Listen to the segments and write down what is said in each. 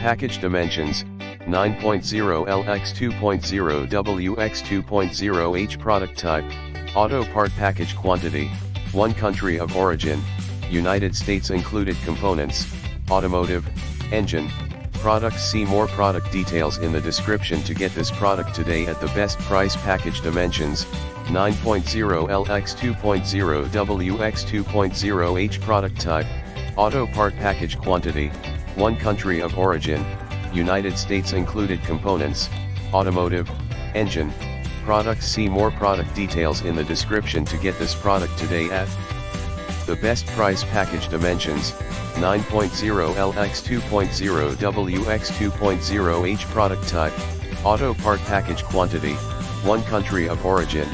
Package dimensions, 9.0 x 2.0 w x 2.0 h. Product type, auto part. Package quantity, 1. Country of origin, United States. Included components, automotive, engine, products. See more product details in the description to get this product today at the best price. Package dimensions, 9.0 x 2.0 w x 2.0 h. Product type, auto part. Package quantity, 1. Country of origin, United States. Included components, automotive, engine, products. See more product details in the description to get this product today at the best price. Package dimensions, 9.0 x 2.0 w x 2.0 h. Product type, auto part. Package quantity, 1. Country of origin,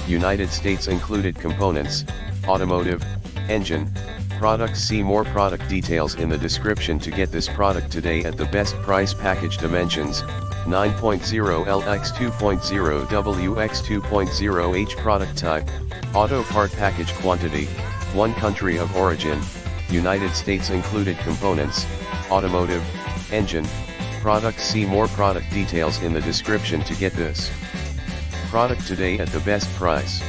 United States. Included components, automotive, engine, products. See more product details in the description to get this product today at the best price. Package dimensions, 9.0 x 2.0 w x 2.0 h. Product type, auto part. Package quantity, 1. Country of origin, United States. Included components, automotive, engine, products. See more product details in the description to get this product today at the best price.